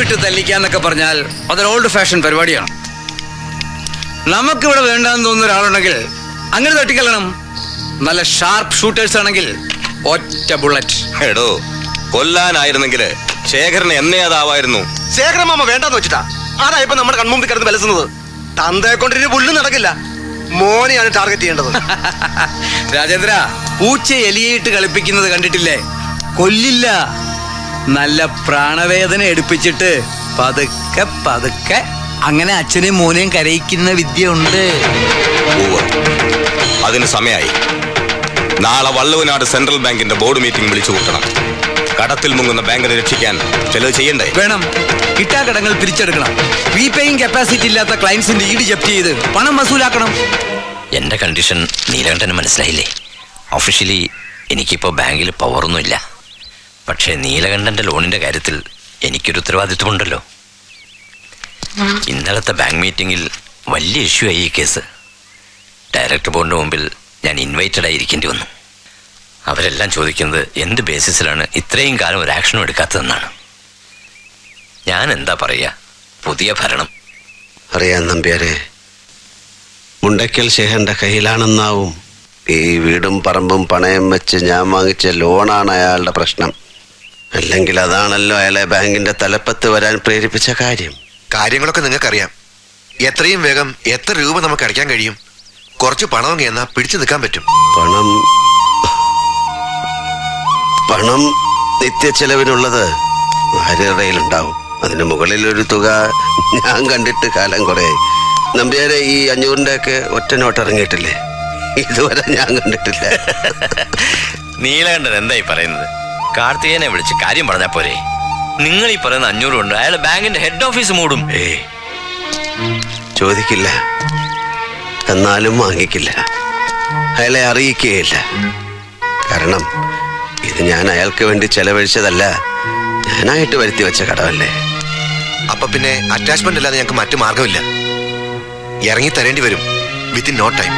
വിട്ട് തല്ലിക്കാന്നൊക്കെ പറഞ്ഞാൽ അതൊരു ഓൾഡ് ഫാഷൻ പരിപാടിയാണ്. നമുക്കിവിടെ വേണ്ടാന്ന് തോന്നുന്ന ഒരാളുണ്ടെങ്കിൽ അങ്ങനെ തട്ടിക്കല്ലണം. നല്ല ഷാർപ്പ് ഷൂട്ടേഴ്സ് ആണെങ്കിൽ ഒറ്റ ബുള്ളറ്റ്. എടോ, കൊല്ലാനായിരുന്നെങ്കിൽ ശേഖരന് എന്നേ അതാവായിരുന്നു. ശേഖരൻ മാമ വേണ്ടാന്ന് വെച്ചിട്ടാ അതാ ഇപ്പൊ നമ്മുടെ കൺമുമ്പിൽ കിടന്ന് വിലസുന്നത്. തന്തയെ കൊണ്ടിട്ട് പുല്ല് നടക്കില്ല, മോനെയാണ് ടാർഗറ്റ് ചെയ്യേണ്ടത്. രാജേന്ദ്ര, പൂച്ച എലിയിട്ട് കളിപ്പിക്കുന്നത് കണ്ടിട്ടില്ലേ? കൊല്ലില്ല, നല്ല പ്രാണവേദന എടുപ്പിച്ചിട്ട് പതുക്കെ പതുക്കെ അങ്ങനെ അച്ഛനെയും മോനെയും കരയിക്കുന്ന വിദ്യ ഉണ്ട്. അതിന് സമയമായി. നാളെ വള്ളുവനാട് സെൻട്രൽ ബാങ്കിന്റെ ബോർഡ് മീറ്റിംഗ് വിളിച്ചു കൂട്ടണം. കടത്തിൽ മുങ്ങുന്ന ബാങ്കിനെ രക്ഷിക്കാൻ ചിലത് ചെയ്യണ്ടേ? വേണം. കിട്ടാക്കടങ്ങൾ പിരിച്ചെടുക്കണം. റീപേയിങ് കപ്പാസിറ്റി ഇല്ലാത്ത ക്ലയൻസിന്റെ ഈട് ജപ്തി ചെയ്ത് പണം വസൂലാക്കണം. എന്റെ കണ്ടീഷൻ നീലകണ്ഠന് മനസ്സിലായില്ലേ? ഒഫീഷ്യലി എനിക്കിപ്പോൾ ബാങ്കിൽ പവറൊന്നുമില്ല. പക്ഷേ നീലകണ്ഠന്റെ ലോണിന്റെ കാര്യത്തിൽ എനിക്കൊരു ഉത്തരവാദിത്വമുണ്ടല്ലോ. ഇന്നലത്തെ ബാങ്ക് മീറ്റിംഗിൽ വലിയ ഇഷ്യൂ ആയി ഈ കേസ്. ഡയറക്ടർ ബോർഡിന് മുമ്പിൽ ഞാൻ ഇൻവൈറ്റഡ് ആയിരിക്കേണ്ടി വന്നു. അവരെല്ലാം ചോദിക്കുന്നത് എന്ത് ബേസിസിലാണ് ഇത്രയും കാലം ഒരു ആക്ഷനും എടുക്കാത്തതെന്നാണ്. ഞാൻ എന്താ പറയുക, പുതിയ ഭരണം. അറിയാൻ നമ്പ്യാരെ, മുണ്ടയ്ക്കൽ ശേഖരന്റെ കയ്യിലാണെന്നാവും. ഈ വീടും പറമ്പും പണയം വെച്ച് ഞാൻ വാങ്ങിച്ച ലോണാണ് അയാളുടെ പ്രശ്നം. അല്ലെങ്കിൽ അതാണല്ലോ അയാളെ ബാങ്കിന്റെ തലപ്പത്ത് വരാൻ പ്രേരിപ്പിച്ച കാര്യം. കാര്യങ്ങളൊക്കെ നിങ്ങൾക്കറിയാം. എത്രയും വേഗം എത്ര രൂപ നമുക്ക് അടയ്ക്കാൻ കഴിയും? കുറച്ച് പണം എന്നാ പിടിച്ചു നിൽക്കാൻ പറ്റും. പണം നിത്യ ചെലവിനുള്ളത് ആരുടെയിലുണ്ടാവും. അതിന് മുകളിൽ ഒരു തുക ഞാൻ കണ്ടിട്ട് കാലം കുറേ. നമ്പ്യാരെ, ഈ 500-ന്റെ ഒക്കെ ഒറ്റ നോട്ട് ഇറങ്ങിയിട്ടില്ലേ? ഇതുവരെ ഞാൻ കണ്ടിട്ടില്ല. നീലകണ്ഠൻ എന്തായി പറയുന്നത്? കാർത്തികനെ വിളിച്ച് കാര്യം പറഞ്ഞാ പോരെ? നിങ്ങൾ ഈ പറയുന്ന 500 കൊണ്ട് അയാൾ ബാങ്കിന്റെ ഹെഡ് ഓഫീസ് മൂടും. ചോദിക്കില്ല, എന്നാലും വാങ്ങിക്കില്ല. അയാളെ അറിയിക്കുകയില്ല. കാരണം ഇത് ഞാൻ അയാൾക്ക് വേണ്ടി ചെലവഴിച്ചതല്ല, ഞാനായിട്ട് വരുത്തി വെച്ച കടമല്ലേ. അപ്പൊ പിന്നെ അറ്റാച്ച്മെന്റ് അല്ലാതെ ഞങ്ങൾക്ക് മറ്റു മാർഗമില്ല. ഇറങ്ങി തരേണ്ടി വരും വിത്തിൻ നോ ടൈം.